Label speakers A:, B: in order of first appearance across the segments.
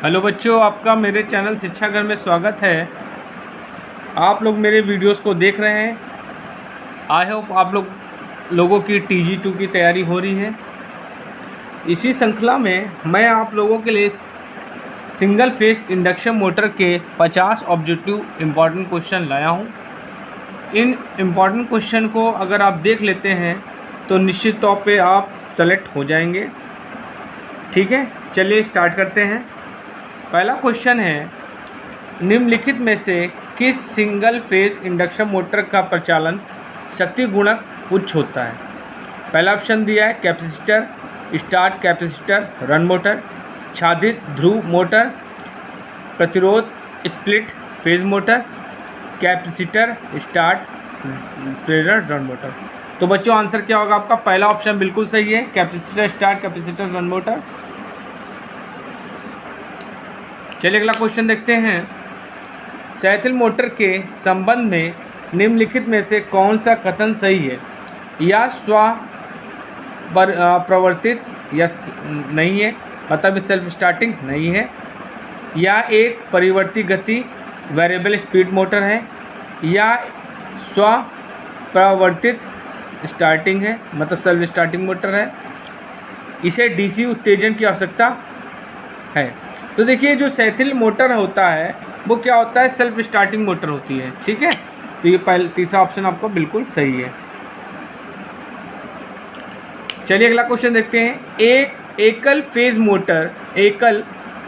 A: Hello बच्चों, आपका मेरे चैनल शिक्षा घर में स्वागत है। आप लोग मेरे वीडियोस को देख रहे हैं। आई होप आप लोगों की TG2 की तैयारी हो रही है। इसी श्रृंखला में मैं आप लोगों के लिए सिंगल फेस इंडक्शन मोटर के 50 ऑब्जेक्टिव इम्पॉर्टेंट क्वेश्चन लाया हूं। इन इम्पॉर्टेंट क्वेश्चन को अगर आप देख लेते हैं तो निश्चित तौर पे आप सेलेक्ट हो जाएंगे। ठीक है, चलिए स्टार्ट करते हैं। पहला क्वेश्चन है, निम्नलिखित में से किस सिंगल फेज इंडक्शन मोटर का प्रचालन शक्ति गुणक उच्च होता है? पहला ऑप्शन दिया है capacitor, start capacitor, run motor, छादित ध्रुव मोटर, प्रतिरोध split phase motor, capacitor, start प्रेरक रन मोटर। तो बच्चों आंसर क्या होगा आपका? पहला ऑप्शन बिल्कुल सही है, capacitor, start capacitor, run motor. चलिए अगला क्वेश्चन देखते हैं। साइकिल मोटर के संबंध में निम्नलिखित में से कौन सा कथन सही है? या स्व प्रवर्तित या नहीं है, मतलब सेल्फ स्टार्टिंग नहीं है, या एक परिवर्ती गति वेरिएबल स्पीड मोटर है, या स्व प्रवर्तित स्टार्टिंग है, मतलब सेल्फ स्टार्टिंग मोटर है, इसे DC उत्तेजन की आवश्यकता है। तो देखिए, जो साइकिल मोटर होता है वो क्या होता है? सेल्फ स्टार्टिंग मोटर होती है। ठीक है, तो ये तीसरा ऑप्शन आपको बिल्कुल सही है। चलिए अगला क्वेश्चन देखते हैं। एक एकल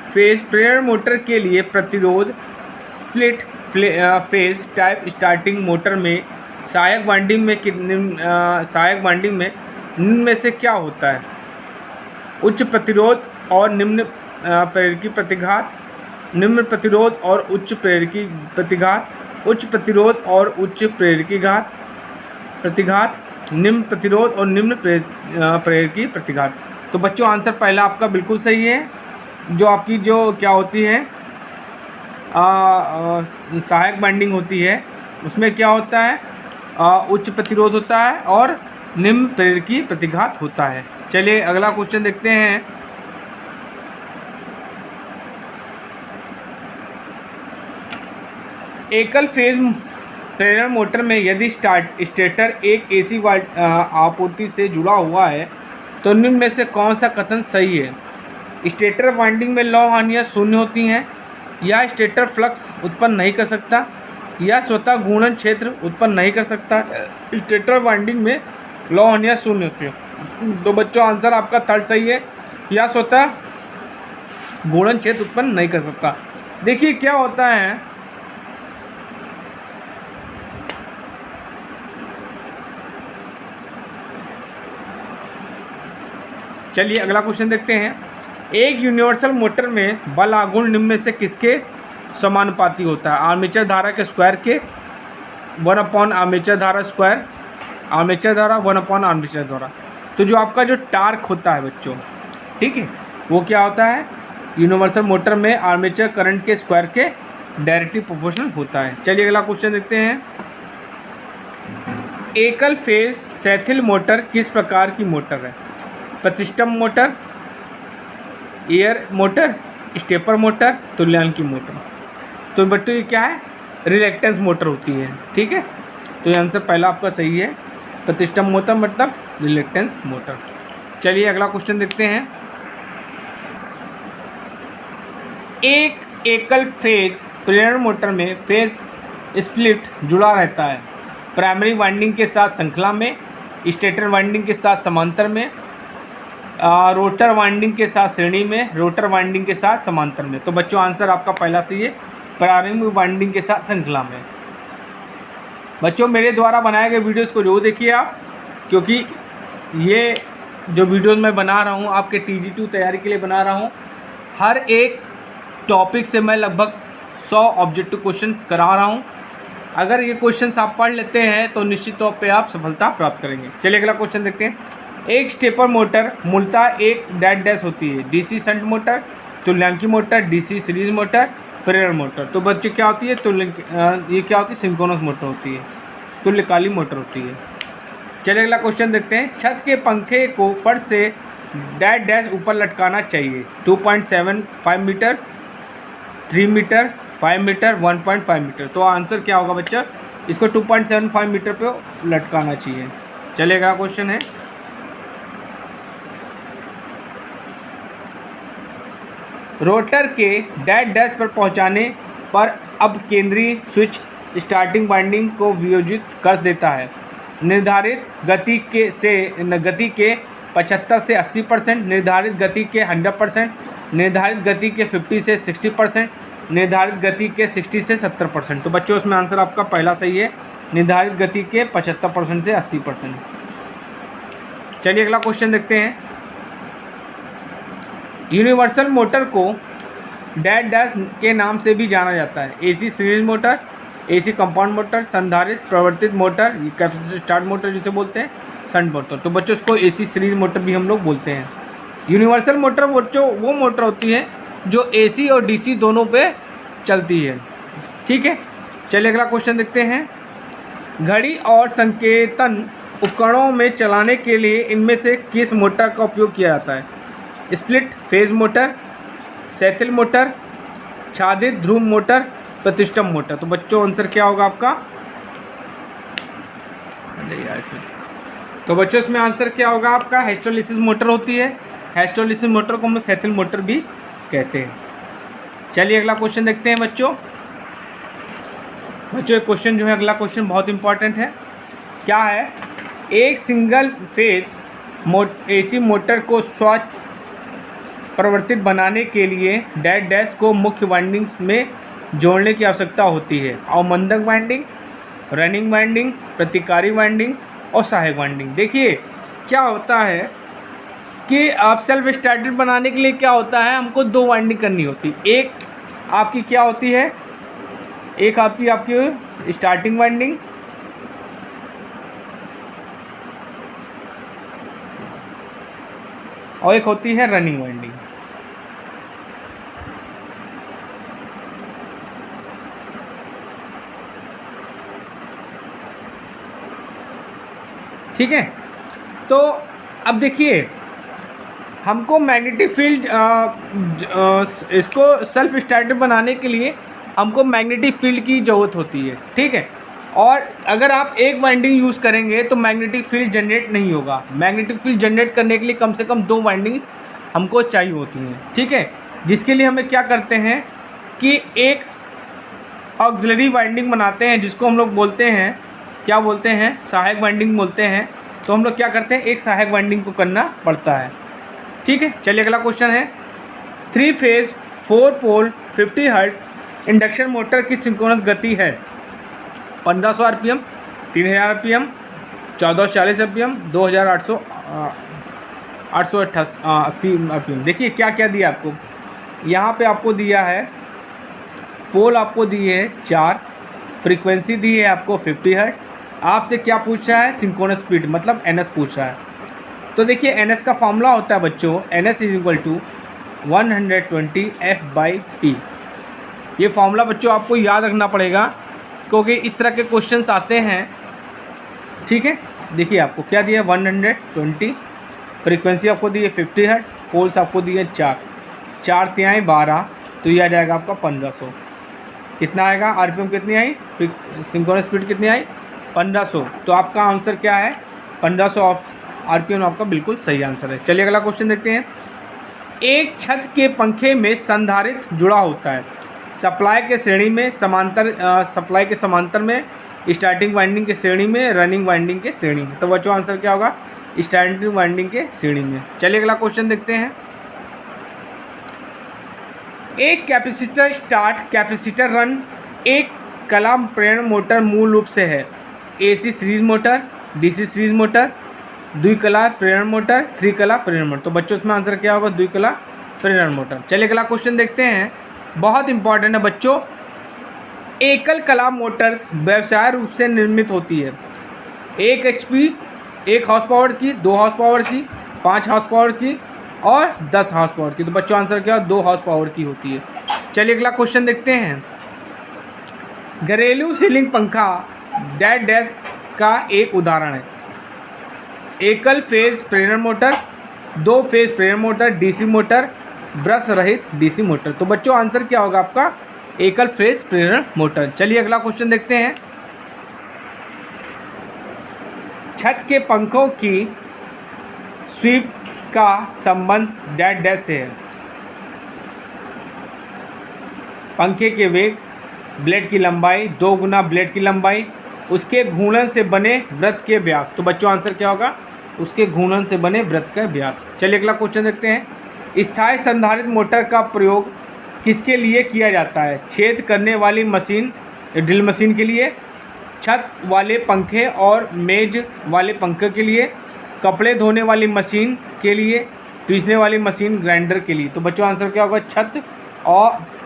A: फेज प्रेरण मोटर के लिए प्रतिरोध split phase type starting motor में सहायक वाइंडिंग में निम्न में से क्या होता है? उच्च प्रतिरोध और निम्न प्रेरकी प्रतिघात, निम्न प्रतिरोध और उच्च प्रेरकी प्रतिघात, उच्च प्रतिरोध और उच्च प्रेरकी प्रतिघात, निम्न प्रतिरोध और निम्न प्रेरकी प्रतिघात। तो बच्चों आंसर पहला आपका बिल्कुल सही है। जो आपकी जो क्या होती है सहायक बाइंडिंग होती है, उसमें क्या होता है? उच्च प्रतिरोध होता है और निम्न प्रेरकी प्रतिघात होता है। चलिए अगला क्वेश्चन देखते हैं। एकल फेज प्रेरण मोटर में यदि स्टेटर एक AC आपूर्ति से जुड़ा हुआ है तो निम्न में से कौन सा कथन सही है? स्टेटर वाइंडिंग में लौ हानियाँ शून्य होती हैं, या स्टेटर फ्लक्स उत्पन्न नहीं कर सकता, या स्वतः घूर्णन क्षेत्र उत्पन्न नहीं कर सकता। स्टेटर वाइंडिंग में लौ हानियाँ शून्य होती है। तो बच्चों आंसर आपका थर्ड सही है, या स्वतः घूर्णन क्षेत्र उत्पन्न नहीं कर सकता। देखिए क्या होता है, चलिए अगला क्वेश्चन देखते हैं। एक यूनिवर्सल मोटर में बल आघूर्ण निम्न में से किसके समानुपाती होता है? आर्मेचर धारा के स्क्वायर के 1/आर्मेचर धारा स्क्वायर, आर्मेचर धारा 1/आर्मेचर धारा। तो जो आपका जो टार्क होता है बच्चों, ठीक है, वो क्या होता है? यूनिवर्सल मोटर में आर्मेचर करंट के स्क्वायर के डायरेक्टली प्रोपोर्शनल होता है। चलिए अगला क्वेश्चन देखते हैं। एकल फेज सैथिल मोटर किस प्रकार की मोटर है? प्रतिष्ठम motor, air motor, stepper motor, तुल्यांकी मोटर। तो बच्चों ये क्या है? रिलेक्टेंस मोटर होती है। ठीक है, तो ये आंसर पहला आपका सही है, प्रतिष्ठम मोटर मतलब रिलेक्टेंस मोटर। चलिए अगला क्वेश्चन देखते हैं। एक एकल फेज प्रेरण मोटर में फेज स्प्लिट जुड़ा रहता है, प्राइमरी वाइंडिंग के साथ श्रृंखला में, स्टेटर वाइंडिंग के साथ समांतर में, रोटर वाइंडिंग के साथ श्रेणी में, रोटर वाइंडिंग के साथ समांतर में। तो बच्चों आंसर आपका पहला सही है, प्रारंभिक वाइंडिंग के साथ श्रृंखला में। बच्चों मेरे द्वारा बनाए गए वीडियोस को जरूर देखिए आप, क्योंकि ये जो वीडियोस मैं बना रहा हूँ आपके TG2 तैयारी के लिए बना रहा हूँ। हर एक टॉपिक से मैं लगभग 100 ऑब्जेक्टिव क्वेश्चन करा रहा हूँ। अगर ये क्वेश्चन आप पढ़ लेते हैं तो निश्चित तौर पर आप सफलता प्राप्त करेंगे। चलिए अगला क्वेश्चन देखते हैं। एक स्टेपर मोटर मूलतः एक डैश होती है, DC शंट मोटर, तुल्यांकी मोटर, DC सीरीज मोटर, प्रेरण मोटर। तो बच्चे क्या होती है? ये क्या होती है? सिंक्रोनस मोटर होती है, तुल्यकालिक मोटर होती है। चलिए अगला क्वेश्चन देखते हैं। छत के पंखे को फर्श से डैश ऊपर लटकाना चाहिए, 2.75 मीटर, 3 मीटर, 5 मीटर, 1.5 मीटर। तो आंसर क्या होगा बच्चा, इसको 2.75 मीटर पे लटकाना चाहिए। चलेगा, क्वेश्चन है रोटर के डेड डैश पर पहुंचाने पर अब केंद्रीय स्विच स्टार्टिंग वाइंडिंग को वियोजित कर देता है। निर्धारित गति के 75 से 80%, निर्धारित गति के 100%, निर्धारित गति के 50 से 60%, निर्धारित गति के 60 से 70%। तो बच्चों इसमें आंसर आपका पहला सही है, निर्धारित गति के 75% से 80%। चलिए अगला क्वेश्चन देखते हैं। यूनिवर्सल मोटर को डेड डैश के नाम से भी जाना जाता है। AC series motor, AC compound motor, संधारित्र प्रवर्तित मोटर, कैपेसिटर स्टार्ट मोटर जिसे बोलते हैं, शंट मोटर। तो बच्चों इसको एसी सीरीज मोटर भी हम लोग बोलते हैं। यूनिवर्सल मोटर बच्चों वो मोटर होती है जो एसी और डीसी दोनों पे चलती है। ठीक है, चलिए अगला क्वेश्चन देखते हैं। घड़ी और संकेतन उपकरणों में चलाने के लिए इनमें से किस मोटर का उपयोग किया जाता है? स्प्लिट फेज मोटर, सैथिल मोटर, छादित ध्रुव मोटर, प्रतिष्ठम मोटर। तो बच्चों आंसर क्या होगा आपका? अरे यार, तो बच्चों इसमें आंसर क्या होगा आपका? हिस्टोलिसिस मोटर होती है। हिस्टोलिसिस मोटर को हम सैथिल मोटर भी कहते हैं। चलिए अगला क्वेश्चन देखते हैं बच्चों। बच्चों एक क्वेश्चन जो है, अगला क्वेश्चन बहुत इंपॉर्टेंट है। क्या है? एक सिंगल फेज एसी मोटर को स्वच्छ प्रवर्तित बनाने के लिए डेड डैश को मुख्य वाइंडिंग में जोड़ने की आवश्यकता होती है। अवमंदक वाइंडिंग, रनिंग वाइंडिंग, प्रतिकारी वाइंडिंग और सहायक वाइंडिंग। देखिए क्या होता है कि आप सेल्फ स्टार्टेड बनाने के लिए क्या होता है, हमको 2 वाइंडिंग करनी होती। एक आपकी क्या होती है, एक आपकी स्टार्टिंग वाइंडिंग और एक होती है रनिंग वाइंडिंग। ठीक है, तो अब देखिए हमको मैग्नेटिक फील्ड इसको सेल्फ स्टार्टर बनाने के लिए हमको मैग्नेटिक फील्ड की ज़रूरत होती है। ठीक है, और अगर आप एक वाइंडिंग यूज़ करेंगे तो मैग्नेटिक फील्ड जनरेट नहीं होगा। मैग्नेटिक फील्ड जनरेट करने के लिए कम से कम 2 वाइंडिंग्स हमको चाहिए होती हैं। ठीक है, जिसके लिए हमें क्या करते हैं कि एक ऑक्सिलरी वाइंडिंग बनाते हैं, जिसको हम लोग बोलते हैं, क्या बोलते हैं, सहायक वाइंडिंग बोलते हैं। तो हम लोग क्या करते हैं, एक सहायक वाइंडिंग को करना पड़ता है। ठीक है, चलिए अगला क्वेश्चन है। 3 फेज 4 पोल 50 हर्ट्ज इंडक्शन मोटर की सिंक्रोनस गति है 1500 आरपीएम, 3000 आरपीएम, 1440 आरपीएम, 2880 आरपीएम। देखिए क्या क्या दिया आपको, यहाँ पे आपको दिया है पोल, आपको दी है 4, फ्रीक्वेंसी दी है आपको 50 हर्ट्ज। आपसे क्या पूछ रहा है, सिंक्रोनस स्पीड मतलब एनएस पूछ रहा है। तो देखिए एनएस का फॉर्मूला होता है बच्चों, NS is equal to 120 F/P। ये फॉर्मूला बच्चों आपको याद रखना पड़ेगा क्योंकि इस तरह के क्वेश्चंस आते हैं। ठीक है, देखिए आपको क्या दिया है 120, फ्रीक्वेंसी आपको दी है 50 हर्ट्ज, पोल्स आपको दिए 4, 4 तिहाई 12, तो ये आ जाएगा आपका 1500। कितना आएगा, आरपीएम कितनी आई, सिंक्रोनस स्पीड कितनी आई, 1500। तो आपका आंसर क्या है 1500 आरपीएम, आपका बिल्कुल सही आंसर है। चलिए अगला क्वेश्चन देखते हैं। एक छत के पंखे में संधारित्र जुड़ा होता है, सप्लाई के श्रेणी में सप्लाई के समांतर में, स्टार्टिंग वाइंडिंग के श्रेणी में, रनिंग वाइंडिंग के श्रेणी में। तो बच्चों आंसर क्या होगा, स्टार्टिंग वाइंडिंग के श्रेणी में। चलिए अगला क्वेश्चन देखते हैं। एक कैपेसिटर स्टार्ट, कैपेसिटर रन एक कला प्रेरण मोटर मूल रूप से है AC series motor, DC series motor, द्विकला प्रेरण मोटर, 3 कला प्रेरण मोटर। तो बच्चों इसमें आंसर क्या होगा, द्विकला प्रेरण मोटर। चलिए अगला क्वेश्चन देखते हैं, बहुत इंपॉर्टेंट है बच्चों। एकल कला मोटर्स व्यवसाय रूप से निर्मित होती है 1 HP 1 हॉर्स पावर की, 2 हॉर्स पावर की, 5 हॉर्स पावर की और 10 हॉर्स पावर की। तो बच्चों आंसर क्या, 2 हॉर्स पावर की होती है। चलिए अगला क्वेश्चन देखते हैं। घरेलू सीलिंग पंखा डेड डैश का एक उदाहरण है। एकल फेज प्रेरण मोटर, 2 फेज प्रेरण मोटर, डीसी मोटर, ब्रश रहित डीसी मोटर। तो बच्चों आंसर क्या होगा आपका? एकल फेज प्रेरण मोटर। चलिए अगला क्वेश्चन देखते हैं। छत के पंखों की स्वीप का संबंध डैश डैश से है। पंखे के वेग, ब्लेड की लंबाई, 2 गुना ब्लेड की लंबाई, उसके घूर्णन से बने वृत्त के व्यास। तो बच्चों आंसर क्या होगा? उसके घूर्णन से बने वृत्त का व्यास। चलिए अगला क्वेश्चन देखते हैं। स्थायी संधारित मोटर का प्रयोग किसके लिए किया जाता है? छेद करने वाली मशीन, ड्रिल मशीन के लिए, छत वाले पंखे और मेज वाले पंखे के लिए, कपड़े धोने वाली मशीन के लिए, पीसने वाली मशीन ग्राइंडर के लिए। तो बच्चों आंसर क्या होगा?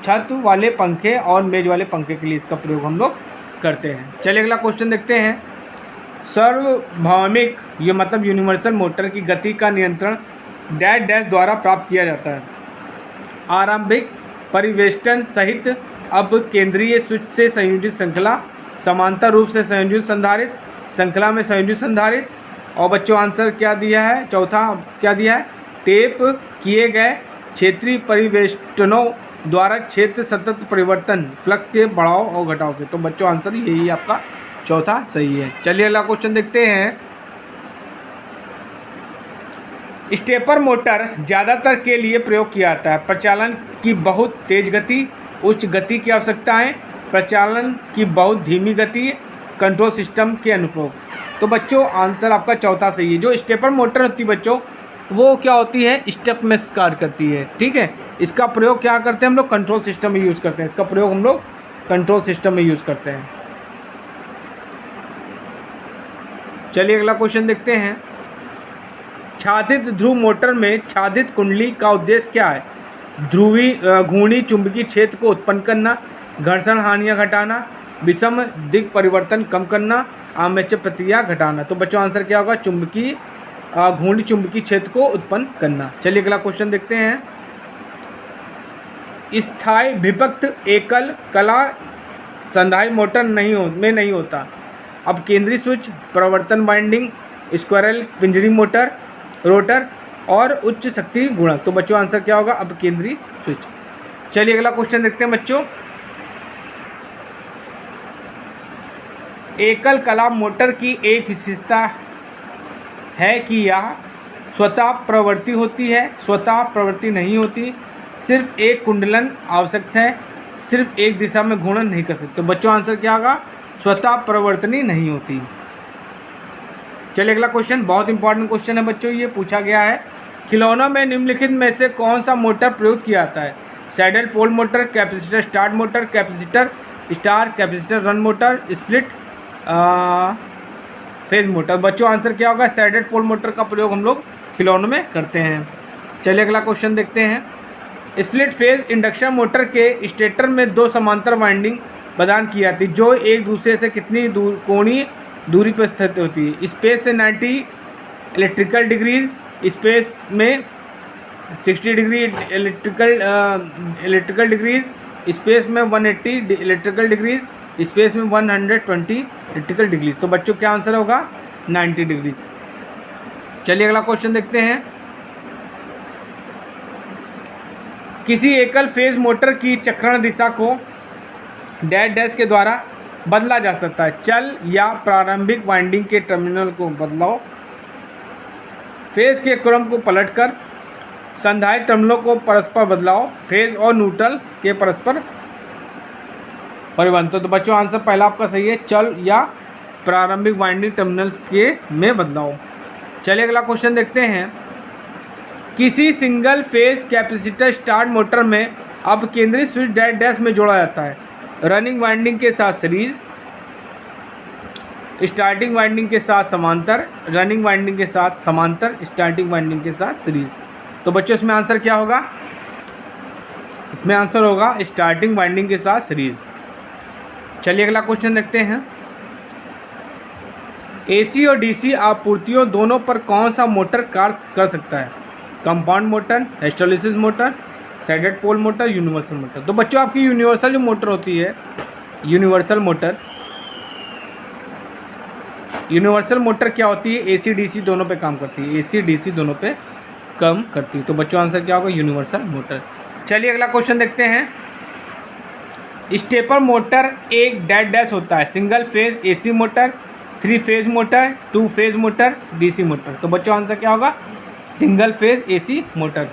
A: छत वाले पंखे और मेज वाले पंखे के लिए इसका प्रयोग हम लोग करते हैं। चलिए अगला क्वेश्चन देखते हैं। सार्वभौमिक, ये मतलब यूनिवर्सल मोटर की गति का नियंत्रण डैश डैश द्वारा प्राप्त किया जाता है। आरंभिक परिवेष्टन सहित अब केंद्रीय स्विच से संयोजित श्रृंखला, समांतर रूप से संयोजित संधारित, श्रृंखला में संयोजित संधारित। और बच्चों आंसर क्या दिया है? चौथा क्या दिया है? टेप किए गए क्षेत्रीय परिवेष्टनों द्वारा क्षेत्र सतत परिवर्तन, फ्लक्स के बढ़ाव और घटाव से। तो बच्चों आंसर यही आपका चौथा सही है। चलिए अगला क्वेश्चन देखते हैं। स्टेपर मोटर ज़्यादातर के लिए प्रयोग किया जाता है। प्रचालन की बहुत तेज गति, उच्च गति की आवश्यकताएं, प्रचालन की बहुत धीमी गति, कंट्रोल सिस्टम के अनुप्रयोग। तो बच्चों आंसर आपका चौथा सही है। जो स्टेपर मोटर होती है बच्चों, वो क्या होती है? स्टेप में कार्य करती है। ठीक है, इसका प्रयोग क्या करते हैं हम लोग? कंट्रोल सिस्टम में यूज़ करते हैं। इसका प्रयोग हम लोग कंट्रोल सिस्टम में यूज़ करते हैं। चलिए अगला क्वेश्चन देखते हैं। छादित ध्रुव मोटर में छादित कुंडली का उद्देश्य क्या है? घूर्णी चुंबकीय क्षेत्र को उत्पन्न करना, घर्षण हानियाँ घटाना, विषम दिग परिवर्तन कम करना, आर्मेचर प्रतिक्रिया घटाना। तो बच्चों आंसर क्या होगा? घूर्णी चुंबकीय क्षेत्र को उत्पन्न करना। चलिए अगला क्वेश्चन देखते हैं। स्थायी विभक्त एकल कला संधारित मोटर नहीं होता। अब केंद्रीय स्विच, प्रवर्तन winding, squirrel Pinjari motor, rotor और उच्च शक्ति गुणक। तो बच्चों आंसर क्या होगा? अब केंद्रीय स्विच। चलिए अगला क्वेश्चन देखते हैं बच्चों। एकल कला मोटर की एक विशेषता है कि यह स्वतः प्रवृत्ति होती है, स्वतः प्रवृत्ति नहीं होती, सिर्फ एक कुंडलन आवश्यक है, सिर्फ एक दिशा में घूर्णन नहीं कर सकते। तो बच्चों आंसर क्या होगा? स्वतः प्रवर्तनी नहीं होती। चलिए अगला क्वेश्चन, बहुत इंपॉर्टेंट क्वेश्चन है बच्चों, ये पूछा गया है। खिलौनों में निम्नलिखित में से कौन सा मोटर प्रयोग किया जाता है? Shaded pole motor, capacitor start motor, capacitor star, capacitor run motor, split phase motor. बच्चों आंसर क्या होगा? सैडल पोल मोटर का प्रयोग हम लोग खिलौनों में करते हैं। चलिए अगला क्वेश्चन देखते हैं। स्प्लिट फेज इंडक्शन मोटर के स्टेटर में 2 समांतर वाइंडिंग प्रदान की जाती है जो एक दूसरे से कितनी कोणीय दूरी पर स्थित होती है? स्पेस से 90 इलेक्ट्रिकल डिग्रीज, स्पेस में 60 डिग्री इलेक्ट्रिकल डिग्रीज, स्पेस में 180 इलेक्ट्रिकल डिग्रीज, स्पेस में 120 इलेक्ट्रिकल डिग्रीज। तो बच्चों क्या आंसर होगा? 90 डिग्रीज। चलिए अगला क्वेश्चन देखते हैं। किसी एकल फेज मोटर की चक्रण दिशा को डैश डैश के द्वारा बदला जा सकता है। चल या प्रारंभिक वाइंडिंग के टर्मिनल को बदलाव, फेज के क्रम को पलटकर, संधारित टर्मिनलों को परस्पर बदलाव, फेज और न्यूट्रल के परस्पर परिवर्तन। तो बच्चों आंसर पहला आपका सही है, चल या प्रारंभिक वाइंडिंग टर्मिनल्स के में बदलाव। चलिए अगला क्वेश्चन देखते हैं। किसी single phase capacitor start motor में अब केंद्रीय स्विच डैश डैश में जोड़ा जाता है। रनिंग वाइंडिंग के साथ सीरीज, स्टार्टिंग वाइंडिंग के साथ समांतर, रनिंग वाइंडिंग के साथ समांतर, स्टार्टिंग वाइंडिंग के साथ सीरीज। तो बच्चों इसमें आंसर क्या होगा? इसमें आंसर होगा स्टार्टिंग वाइंडिंग के साथ सीरीज। चलिए अगला क्वेश्चन देखते हैं। एसी और डीसी आपूर्तियों दोनों पर कौन सा मोटर कार्य कर सकता है? Compound motor, hysteresis motor, shaded pole motor, universal motor. तो बच्चों आपकी यूनिवर्सल जो मोटर होती है, यूनिवर्सल मोटर क्या होती है? एसी डीसी दोनों पे काम करती है। एसी डीसी दोनों पे कम करती है। तो बच्चों आंसर क्या होगा? Universal motor. चलिए अगला क्वेश्चन देखते हैं। स्टेपर मोटर एक डैश डैश होता है, single phase AC motor, 3 phase motor, 2 phase motor, DC motor. तो बच्चों आंसर क्या होगा? Single phase AC motor.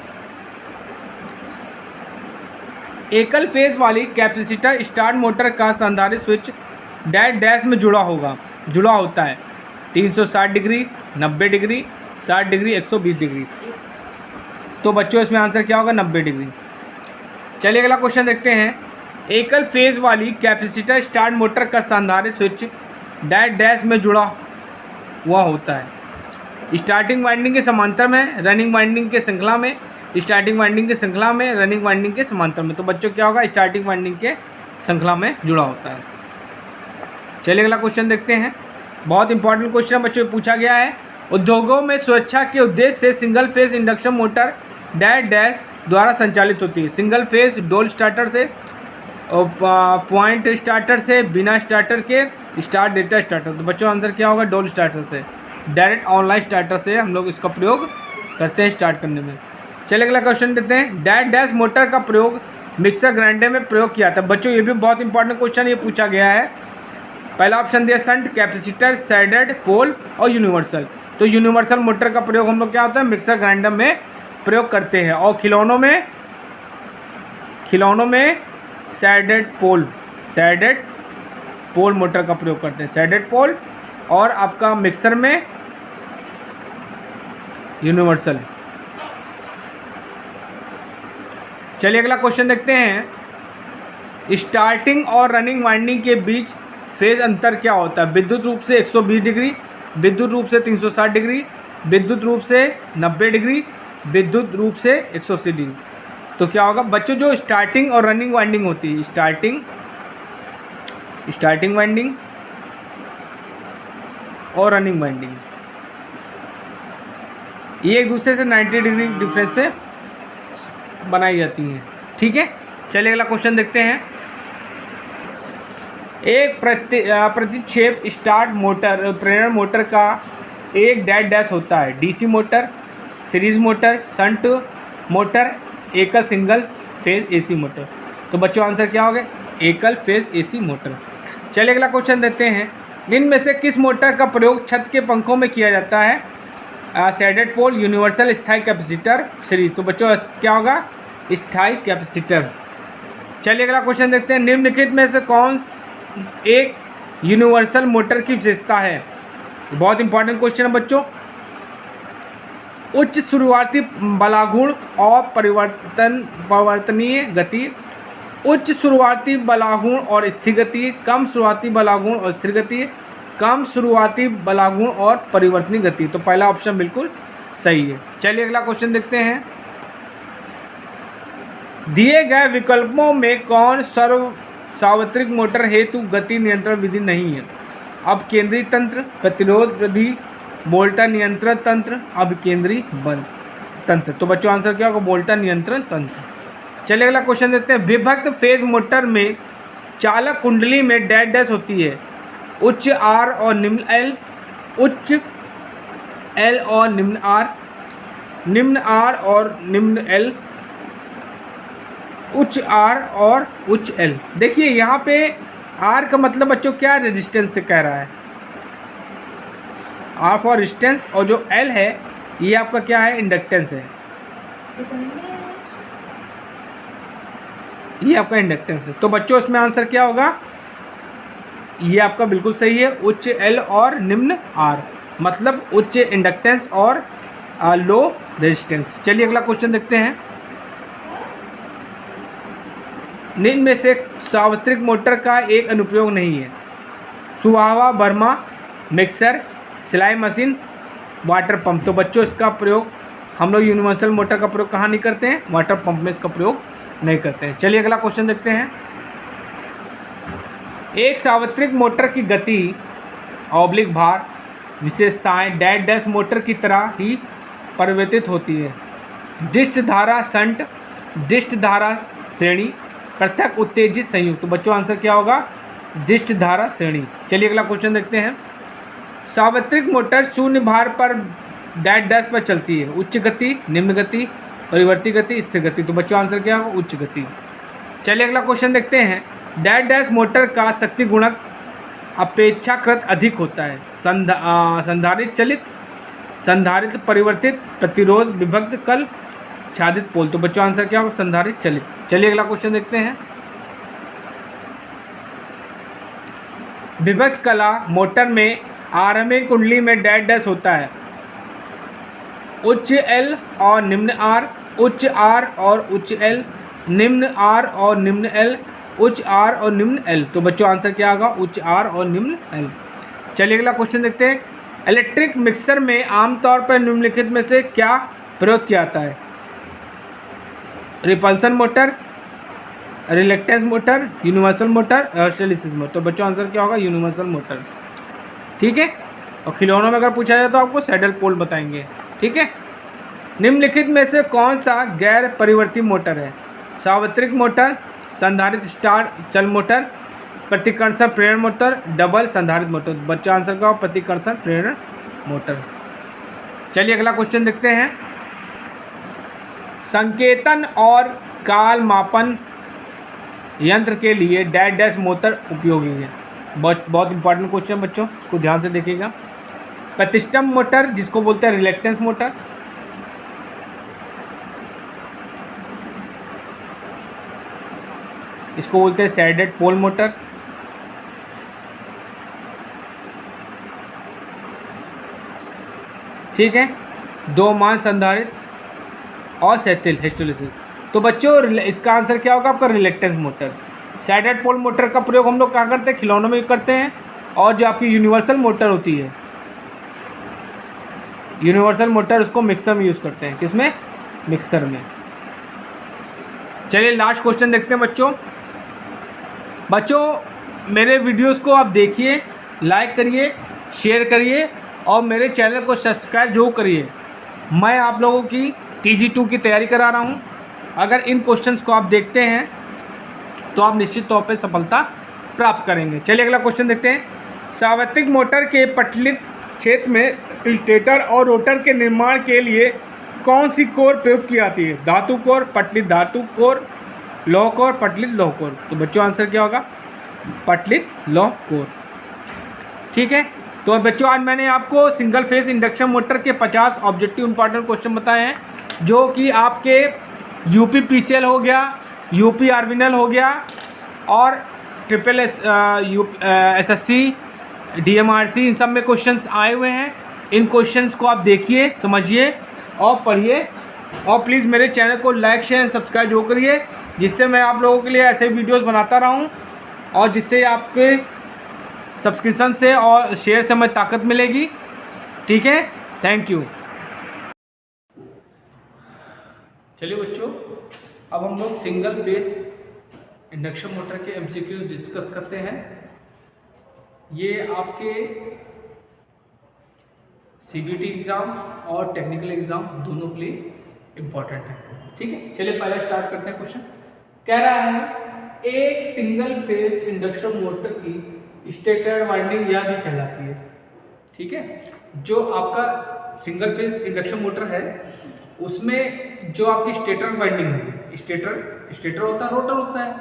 A: एकल फेज वाली कैपेसिटर स्टार्ट मोटर का संधारित्र स्विच डैश डैश में जुड़ा होता है, 360 डिग्री, 90 डिग्री, 60 डिग्री, 120 डिग्री। तो बच्चों इसमें आंसर क्या होगा? 90 डिग्री। चलिए अगला क्वेश्चन देखते हैं। एकल फेज वाली कैपेसिटर स्टार्ट मोटर का संधारित्र स्विच डैश डैश में जुड़ा हुआ होता है, स्टार्टिंग वाइंडिंग के समांतर में, रनिंग वाइंडिंग के श्रृंखला में, स्टार्टिंग वाइंडिंग के श्रृंखला में, रनिंग वाइंडिंग के समांतर में। तो बच्चों क्या होगा? स्टार्टिंग वाइंडिंग के श्रृंखला में जुड़ा होता है। चलिए अगला क्वेश्चन देखते हैं। बहुत इंपॉर्टेंट क्वेश्चन बच्चों पूछा गया है। उद्योगों में सुरक्षा के उद्देश्य से single phase induction motor dash dash द्वारा संचालित होती है, सिंगल फेज डोल स्टार्टर से, पॉइंट स्टार्टर से, बिना स्टार्टर के, स्टार्ट डेटा स्टार्टर। तो बच्चों आंसर क्या होगा? डोल स्टार्टर से, डायरेक्ट ऑनलाइन स्टार्टर से हम लोग इसका प्रयोग करते हैं स्टार्ट करने में। चलिए अगला क्वेश्चन देते हैं। डैश डैश मोटर का प्रयोग मिक्सर ग्राइंडर में प्रयोग किया था। बच्चों ये भी बहुत इंपॉर्टेंट क्वेश्चन ये पूछा गया है। पहला ऑप्शन दिया शंट, कैपेसिटर, शैडेड पोल और यूनिवर्सल। तो यूनिवर्सल मोटर का प्रयोग हम लोग क्या होता है? मिक्सर ग्राइंडर में प्रयोग करते हैं। और खिलौनों में शैडेड पोल मोटर का प्रयोग करते हैं, शैडेड पोल। और आपका मिक्सर में यूनिवर्सल। चलिए अगला क्वेश्चन देखते हैं। स्टार्टिंग और रनिंग वाइंडिंग के बीच फेज अंतर क्या होता है? विद्युत रूप से 120 डिग्री, विद्युत रूप से 360 डिग्री, विद्युत रूप से 90 डिग्री, विद्युत रूप से 180 डिग्री। तो क्या होगा बच्चों? जो स्टार्टिंग और रनिंग वाइंडिंग होती है, स्टार्टिंग वाइंडिंग और रनिंग वाइंडिंग, ये एक दूसरे से 90 डिग्री डिफरेंस पे बनाई जाती हैं। ठीक है। चलिए अगला क्वेश्चन देखते हैं। एक प्रतिक्षेप स्टार्ट मोटर प्रेरण मोटर का एक डैश डैश होता है, DC motor, series motor, shunt motor, एकल सिंगल फेज एसी मोटर। तो बच्चों आंसर क्या होगा? एकल फेज एसी मोटर। चलिए अगला क्वेश्चन देते हैं। इनमें से किस मोटर का प्रयोग छत के पंखों में किया जाता है? शैडेड पोल, यूनिवर्सल, स्थायी कैपेसिटर, सीरीज। तो बच्चों क्या होगा? स्थायी कैपेसिटर। चलिए अगला क्वेश्चन देखते हैं। निम्नलिखित में से कौन एक यूनिवर्सल मोटर की विशेषता है? बहुत इंपॉर्टेंट क्वेश्चन है बच्चों। उच्च शुरुआती बलागुण और परिवर्तनीय गति, उच्च शुरुआती बलागुण और स्थिर गति, कम शुरुआती बलागुण और स्थिर गति, कम शुरुआती बलागुण और परिवर्तनीय गति। तो पहला ऑप्शन बिल्कुल सही है। चलिए अगला क्वेश्चन देखते हैं। दिए गए विकल्पों में कौन सार्वत्रिक मोटर हेतु गति नियंत्रण विधि नहीं है? अब केंद्रीय तंत्र, प्रतिरोध विधि, वोल्टा नियंत्रण तंत्र, अब केंद्रीय बल तंत्र। तो बच्चों आंसर क्या होगा? वोल्टा नियंत्रण तंत्र। चलिए अगला क्वेश्चन देखते हैं। विभक्त फेज मोटर में चालक कुंडली में डैश डैश होती है, उच्च आर और निम्न एल, उच्च एल और निम्न आर, निम्न आर और निम्न एल, उच्च आर और उच्च एल। देखिए यहाँ पे आर का मतलब बच्चों क्या रेजिस्टेंस से कह रहा है, आर फॉर रेजिस्टेंस, और जो एल है ये आपका क्या है? इंडक्टेंस है। ये आपका इंडक्टेंस है। तो बच्चों इसमें आंसर क्या होगा? ये आपका बिल्कुल सही है, उच्च एल और निम्न आर, मतलब उच्च इंडक्टेंस और लो रेजिस्टेंस। चलिए अगला क्वेश्चन देखते हैं। निम्न में से सार्वत्रिक मोटर का एक अनुप्रयोग नहीं है? सुहावा, बर्मा, मिक्सर, सिलाई मशीन, वाटर पंप। तो बच्चों इसका प्रयोग हम लोग यूनिवर्सल मोटर का प्रयोग कहाँ नहीं करते हैं? वाटर पंप में इसका प्रयोग नहीं करते हैं। चलिए अगला क्वेश्चन देखते हैं। एक सार्वत्रिक मोटर की गति ऑब्लिक भार विशेषताएं डैश डैश मोटर की तरह ही परिवर्तित होती है। डिस्ट धारा शंट, डिस्ट धारा श्रेणी, पृथक उत्तेजित संयुक्त। तो बच्चों आंसर क्या होगा? डिस्ट धारा श्रेणी। चलिए अगला क्वेश्चन देखते हैं। सार्वत्रिक मोटर शून्य भार पर डैश डैश पर चलती है? उच्च गति, निम्न गति, परिवर्ती गति, स्थिर गति। तो बच्चों आंसर क्या होगा? उच्च गति। चलिए अगला क्वेश्चन देखते हैं। डैश डैश मोटर का शक्ति गुणक अपेक्षाकृत अधिक होता है? संधारित्र चलित, संधारित्र परिवर्तित, प्रतिरोध विभक्त कल, छादित पोल। तो बच्चों आंसर क्या होगा? संधारित्र चलित। चलिए अगला क्वेश्चन देखते हैं। विभक्त कला मोटर में आरंभिक कुंडली में डैश डैश होता है? उच्च एल और निम्न आर, उच्च आर और उच्च एल, निम्न आर और निम्न एल, उच्च आर और निम्न एल। तो बच्चों आंसर क्या होगा? उच्च आर और निम्न एल। चलिए अगला क्वेश्चन देखते हैं। इलेक्ट्रिक मिक्सर में आमतौर पर निम्नलिखित में से क्या प्रयोग किया जाता है? Repulsion motor, reluctance motor, universal motor, hysteresis motor. तो बच्चों आंसर क्या होगा? Universal motor. ठीक है। और खिलौनों में अगर पूछा जाए तो आपको सैडल पोल बताएंगे। ठीक है। निम्नलिखित में से कौन सा गैर परिवर्ती मोटर है? सार्वत्रिक मोटर, संधारित्र स्टार चल मोटर, प्रतिकर्षण प्रेरण मोटर, डबल संधारित्र मोटर। बच्चा आंसर का प्रतिकर्षण प्रेरण मोटर। चलिए अगला क्वेश्चन देखते हैं। संकेतन और काल मापन यंत्र के लिए डैश डैश मोटर उपयोगी है? बहुत इंपॉर्टेंट क्वेश्चन बच्चों, इसको ध्यान से देखिएगा। प्रतिष्ठम मोटर जिसको बोलते हैं रिलेक्टेंस मोटर, इसको बोलते हैं सैडेड पोल मोटर, ठीक है, दो मान संधारित्र और सेथिल हिस्टैरिसीस। तो बच्चों इसका आंसर क्या होगा आपका? Reluctance motor. Shaded pole motor का प्रयोग हम लोग क्या करते हैं? खिलौनों में करते हैं। और जो आपकी यूनिवर्सल मोटर होती है, यूनिवर्सल मोटर उसको मिक्सर में यूज़ करते हैं। किसमें? मिक्सर में। चलिए लास्ट क्वेश्चन देखते हैं बच्चों मेरे वीडियोस को आप देखिए, लाइक करिए, शेयर करिए और मेरे चैनल को सब्सक्राइब जरूर करिए। मैं आप लोगों की TG2 की तैयारी करा रहा हूँ। अगर इन क्वेश्चंस को आप देखते हैं तो आप निश्चित तौर पर सफलता प्राप्त करेंगे। चलिए अगला क्वेश्चन देखते हैं। सार्वत्रिक मोटर के पटलित क्षेत्र में स्टेटर और रोटर के निर्माण के लिए कौन सी कोर प्रयुक्त की जाती है? धातु कोर, पटलित धातु कोर, लौह कोर, पटलित लौह कोर। तो बच्चों आंसर क्या होगा? पटलित लौह कोर। ठीक है। तो बच्चों आज मैंने आपको सिंगल फेस इंडक्शन मोटर के 50 ऑब्जेक्टिव इंपॉर्टेंट क्वेश्चन बताए हैं, जो कि आपके यूपी PCL हो गया, यूपी आर्विनल हो गया और SSC, DMRC, इन सब में क्वेश्चंस आए हुए हैं। इन क्वेश्चंस को आप देखिए, समझिए और पढ़िए और प्लीज़ मेरे चैनल को लाइक शेयर एंड सब्सक्राइब जरूर करिए, जिससे मैं आप लोगों के लिए ऐसे वीडियोस बनाता रहूं और जिससे आपके सब्सक्रिप्शन से और शेयर से हमें ताकत मिलेगी। ठीक है। Thank you. चलिए बच्चों अब हम लोग सिंगल फेस इंडक्शन मोटर के MCQs डिस्कस करते हैं। ये आपके CBT एग्ज़ाम और टेक्निकल एग्ज़ाम दोनों के लिए इम्पॉर्टेंट है। ठीक है। चलिए पहले स्टार्ट करते हैं। क्वेश्चन कह रहा है एक सिंगल फेस इंडक्शन मोटर की स्टेटर वाइंडिंग यह भी कहलाती है। ठीक है। जो आपका सिंगल फेस इंडक्शन मोटर है उसमें जो आपकी स्टेटर वाइंडिंग होगी, स्टेटर होता है, रोटर होता है।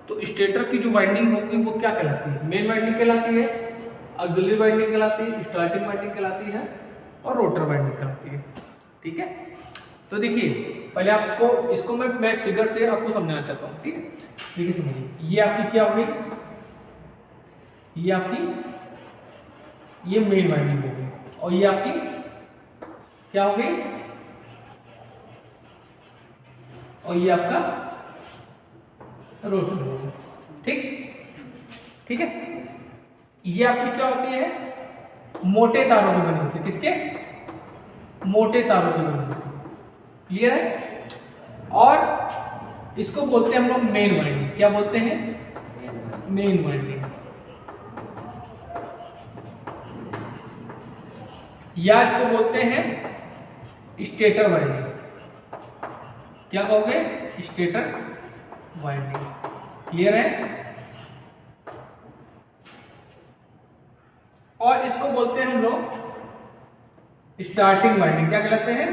A: तो स्टेटर की जो वाइंडिंग होगी वो क्या कहलाती है? मेन वाइंडिंग कहलाती है, ऑक्सिलरी वाइंडिंग कहलाती है, स्टार्टिंग वाइंडिंग कहलाती है और रोटर वाइंडिंग कहलाती है। ठीक है। तो देखिए पहले आपको इसको मैं फिगर से आपको समझाना चाहता हूँ। ठीक है। देखिए समझिए, ये आपकी क्या होगी? ये आपकी ये मेन वाइंडिंग होगी और ये आपकी क्या होगी? और ये आपका रोटर होगा। ठीक है। ये आपकी क्या होती है? मोटे तारों की बनी होती है। किसके? मोटे तारों की बनी होती है। क्लियर है। और इसको बोलते हैं हम लोग मेन वाइंडिंग। क्या बोलते हैं? Main winding. या इसको बोलते हैं स्टेटर वाइंडिंग। क्या कहोगे? Stator winding. क्लियर है। और इसको बोलते हैं हम लोग स्टार्टिंग वाइंडिंग क्या कहलाते हैं?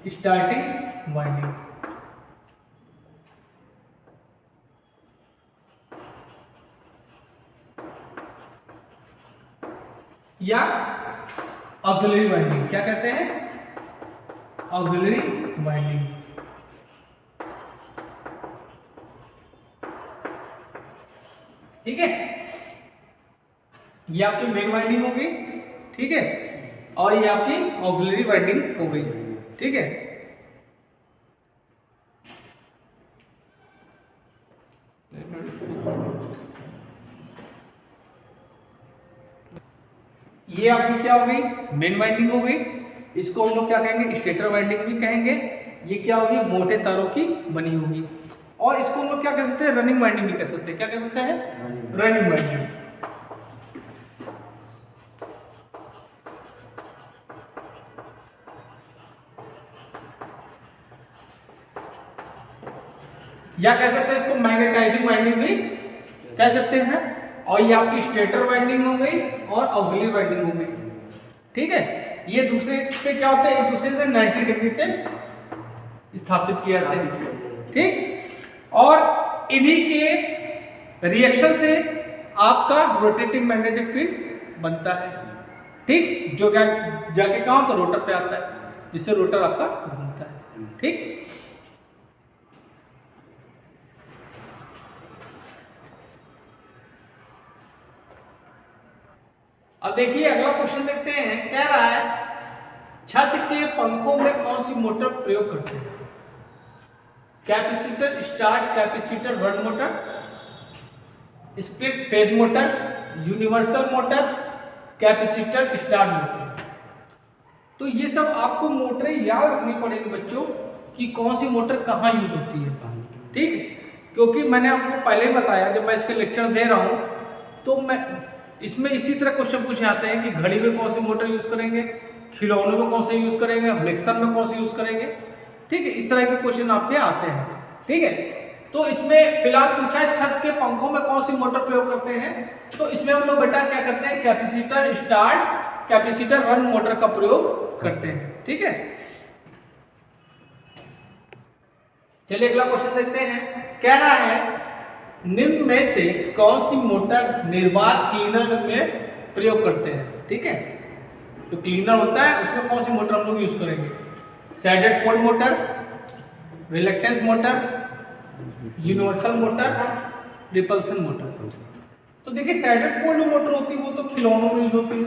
A: Starting winding. या ऑक्सिलरी वाइंडिंग क्या कहते हैं? Auxiliary winding. ठीक है, ये आपकी मेन वाइंडिंग हो गई, ठीक है, और ये आपकी ऑक्सिलरी वाइंडिंग हो गई, ठीक है। ये आपकी क्या हो गई? मेन वाइंडिंग हो गई। इसको हम लोग क्या कहेंगे? स्टेटर वाइंडिंग भी कहेंगे। ये क्या होगी? मोटे तारों की बनी होगी। और इसको हम लोग क्या कह सकते हैं? रनिंग वाइंडिंग भी कह सकते हैं। क्या कह सकते हैं? Running winding. या कह सकते हैं इसको मैग्नेटाइजिंग वाइंडिंग भी कह सकते हैं। और ये आपकी स्टेटर वाइंडिंग हो गई और ऑक्सिलरी वाइंडिंग हो गई, ठीक है। ये दूसरे से क्या होता है? एक दूसरे से 90 डिग्री पे स्थापित किया जाता है, ठीक। और इन्हीं के रिएक्शन से आपका रोटेटिंग मैग्नेटिक फील्ड बनता है, ठीक, जो क्या जाके कहाँ होता है? रोटर पे आता है, जिससे रोटर आपका घूमता है, ठीक। अब देखिए अगला क्वेश्चन देखते हैं। कह रहा है छत के पंखों में कौन सी मोटर प्रयोग करते हैं? Capacitor start capacitor run motor, split phase motor, universal motor, capacitor start motor. तो ये सब आपको मोटरें याद रखनी पड़ेगी बच्चों कि कौन सी मोटर कहाँ यूज होती है, ठीक। क्योंकि मैंने आपको पहले ही बताया, जब मैं इसके लेक्चर दे रहा हूं तो मैं इसमें इसी तरह क्वेश्चन पूछे आते हैं कि घड़ी में कौन सी मोटर यूज करेंगे, खिलौनों में कौन से यूज करेंगे, मिक्सर में कौन से यूज करेंगे, ठीक है। इस तरह के क्वेश्चन आपके आते हैं, ठीक है। तो इसमें फिलहाल पूछा है छत के पंखों में कौन सी मोटर प्रयोग करते हैं। तो इसमें हम लोग बेटा क्या करते हैं? Capacitor start capacitor run motor का प्रयोग करते हैं, ठीक है। चलिए अगला क्वेश्चन देखते हैं। कह रहा है निम्न में से कौन सी मोटर निर्वात क्लीनर में प्रयोग करते हैं, ठीक है। तो क्लीनर होता है उसमें कौन सी मोटर हम लोग यूज करेंगे? Shaded pole motor, reluctance motor, universal motor, repulsion motor. तो देखिए सैडेड पोल मोटर होती है वो तो खिलौनों में यूज होती है,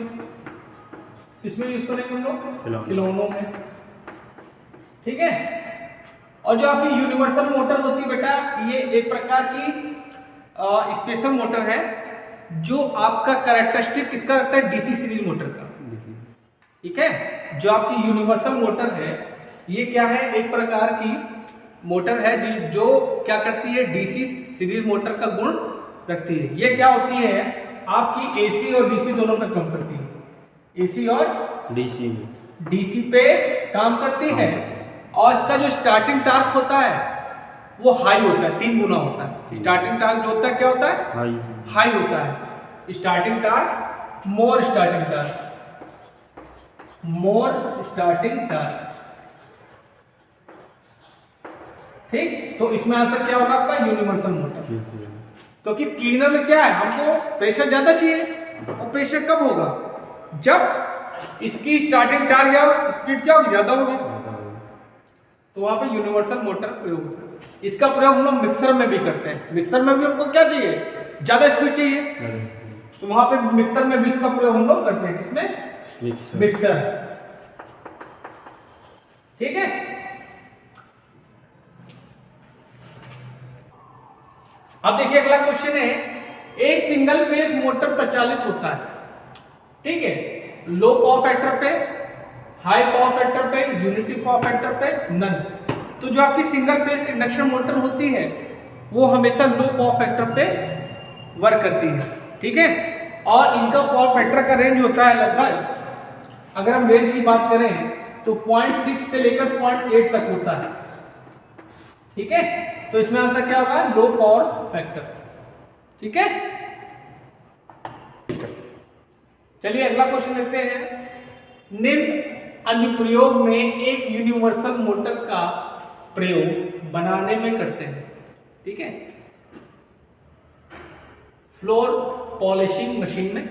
A: किसमें यूज करेंगे हम लोग? खिलौनों में, ठीक है। और जो आपकी यूनिवर्सल मोटर होती है बेटा, ये एक प्रकार की स्पेशल मोटर है जो आपका कैरेक्टरिस्टिक किसका रखता है? डीसी सीरीज मोटर का, ठीक है। जो आपकी यूनिवर्सल मोटर है ये क्या है? एक प्रकार की मोटर है जो क्या करती है? डीसी सीरीज मोटर का गुण रखती है। ये क्या होती है? आपकी एसी और डीसी दोनों पे काम करती है। एसी और डीसी पे काम करती है। और इसका जो स्टार्टिंग टार्क होता है वो हाई होता है, 3 गुना होता है। स्टार्टिंग टार्क जो होता है क्या होता है? हाई होता है। स्टार्टिंग टार्क मोर स्टार्टिंग टार्क, ठीक। तो इसमें आंसर क्या होगा आपका? Universal motor. क्योंकि क्लीनर में क्या है? हमको प्रेशर ज्यादा चाहिए, और प्रेशर कब होगा? जब इसकी स्टार्टिंग टार्क या स्पीड क्या होगी? ज्यादा होगी, तो वहां पे यूनिवर्सल मोटर प्रयोग होता है। इसका प्रयोग हम लोग मिक्सर में भी करते हैं। मिक्सर में भी हमको क्या चाहिए? ज्यादा स्पीड चाहिए, तो वहां पे मिक्सर में भी इसका प्रयोग हम लोग करते हैं। किसमें? मिक्सर, ठीक है। अब देखिए अगला क्वेश्चन है। एक सिंगल फेज मोटर प्रचालित होता है, ठीक है, लो पावर फैक्टर पे, हाई पावर फैक्टर पे, यूनिटी पावर फैक्टर पे, नन। तो जो आपकी सिंगल फेज इंडक्शन मोटर होती है वो हमेशा लो पावर फैक्टर पे वर्क करती है, ठीक है। और इनका पावर फैक्टर का रेंज होता है लगभग, अगर हम रेंज की बात करें तो 0.6 से लेकर 0.8 तक होता है, ठीक है। तो इसमें आंसर क्या होगा? लो पावर फैक्टर, ठीक है। चलिए अगला क्वेश्चन देखते हैं। निम्न अनुप्रयोग में एक यूनिवर्सल मोटर का प्रयोग बनाने में करते हैं। ठीक है, फ्लोर पॉलिशिंग मशीन में,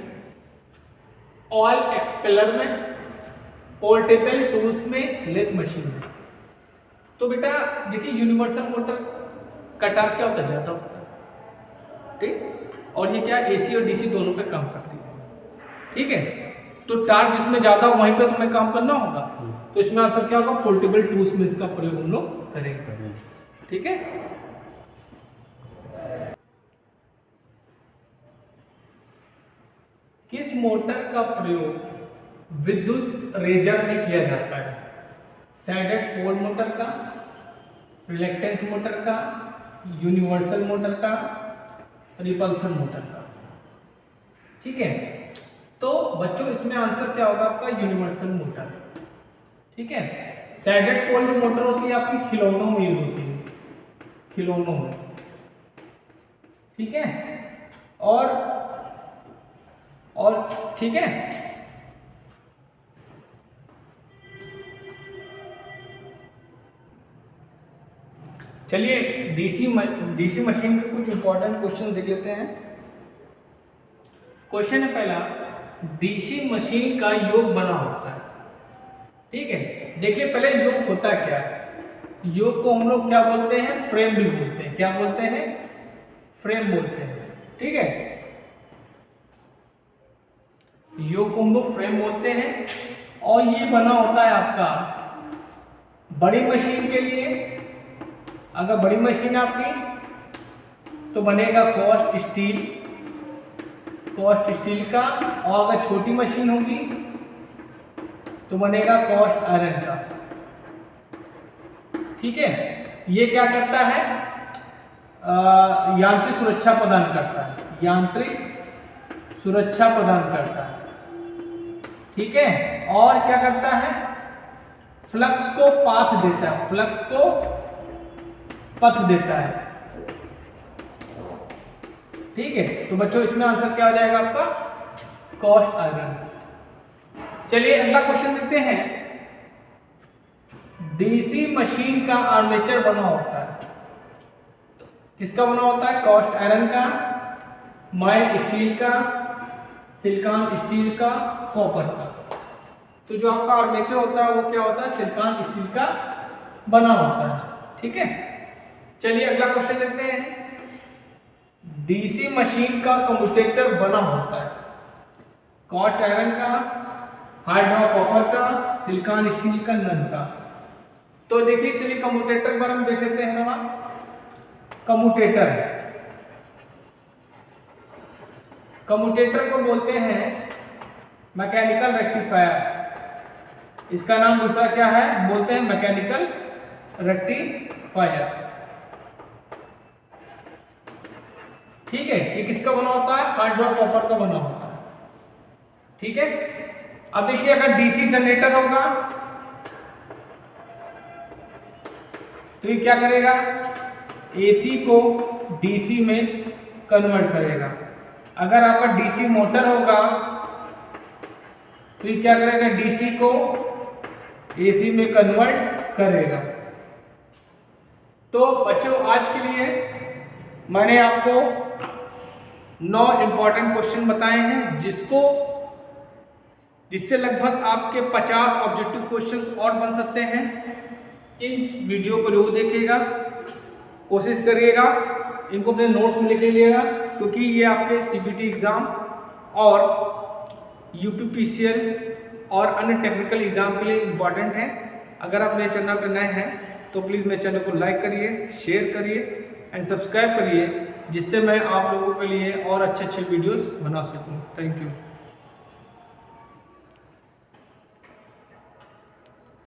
A: ऑयल एक्सपेलर में, पोर्टेबल टूल्स में, लेथ मशीन में। तो बेटा देखिए यूनिवर्सल मोटर का टार्क क्या होता है, ज्यादा होता है। ठीक, और ये क्या एसी और डीसी दोनों पे काम करती है। ठीक है, तो टार्क जिसमें ज्यादा वहीं पे तुम्हें काम करना होगा, तो इसमें आंसर क्या होगा, पोर्टेबल टूल्स में इसका प्रयोग हम लोग करेंगे। ठीक है, किस मोटर का प्रयोग विद्युत रेजर में किया जाता है? सैडेड पोल मोटर का, रिलेक्टेंस मोटर का, यूनिवर्सल मोटर का, रिपल्सन मोटर का। ठीक है, तो बच्चों इसमें आंसर क्या होगा आपका, यूनिवर्सल मोटर। ठीक है, सैडेड पोल जो मोटर होती है आपकी खिलौनों में यूज होती है, खिलौनों में। ठीक है, और ठीक है, चलिए डीसी मशीन के कुछ इंपॉर्टेंट क्वेश्चन देख लेते हैं। क्वेश्चन है पहला, डीसी मशीन का योग बना होता है। ठीक है, देखिए पहले योग होता क्या है। योग को हम लोग क्या बोलते हैं, फ्रेम भी बोलते हैं। क्या बोलते हैं, फ्रेम बोलते हैं। ठीक है, योग को हम लोग फ्रेम बोलते हैं, और ये बना होता है आपका बड़ी मशीन के लिए। अगर बड़ी मशीन आपकी तो बनेगा कॉस्ट स्टील का, और अगर छोटी मशीन होगी तो बनेगा कॉस्ट आयरन का। ठीक है, ये क्या करता है, यांत्रिक सुरक्षा प्रदान करता है, यांत्रिक सुरक्षा प्रदान करता है। ठीक है, और क्या करता है, फ्लक्स को पाथ देता है, फ्लक्स को पथ देता है। ठीक है, तो बच्चों इसमें आंसर क्या हो जाएगा आपका, कॉस्ट आयरन। चलिए अगला क्वेश्चन देखते हैं। डीसी मशीन का आर्मेचर बना होता है, तो किसका बना होता है, कॉस्ट आयरन का, माइल्ड स्टील का, सिलिकॉन स्टील का, कॉपर का। तो जो आपका आर्मेचर होता है वो क्या होता है, सिलिकॉन स्टील का बना होता है। ठीक है, चलिए अगला क्वेश्चन देखते हैं। डीसी मशीन का कम्यूटेटर बना होता है, कॉस्ट आयरन का, हाइड्रो कॉपर का, सिलिकॉन स्टील का, नन का। तो देखिए चलिए कम्यूटेटर के बारे में देख लेते हैं ना। कम्यूटेटर को बोलते हैं मैकेनिकल रेक्टिफायर। इसका नाम दूसरा क्या है, बोलते हैं मैकेनिकल रेक्टिफायर। ठीक है, ये किसका बना होता है, हाइड्रो कॉपर का बना होता है। ठीक है, अब देखिए अगर डीसी जनरेटर होगा तो ये क्या करेगा, एसी को डीसी में कन्वर्ट करेगा। अगर आपका डीसी मोटर होगा तो ये क्या करेगा, डीसी को एसी में कन्वर्ट करेगा। तो बच्चों आज के लिए मैंने आपको 9 इंपॉर्टेंट क्वेश्चन बताए हैं, जिससे लगभग आपके 50 ऑब्जेक्टिव क्वेश्चंस और बन सकते हैं। इस वीडियो को जरूर देखिएगा, कोशिश करिएगा इनको अपने नोट्स में लिख लीजिएगा, क्योंकि ये आपके सीपीटी एग्ज़ाम और यूपीपीसीएल और अन्य टेक्निकल एग्ज़ाम के लिए इम्पॉर्टेंट है। अगर आप मेरे चैनल पर नए हैं तो प्लीज़ मेरे चैनल को लाइक करिए, शेयर करिए एंड सब्सक्राइब करिए, जिससे मैं आप लोगों के लिए और अच्छे वीडियोस बना सकूं। Thank you.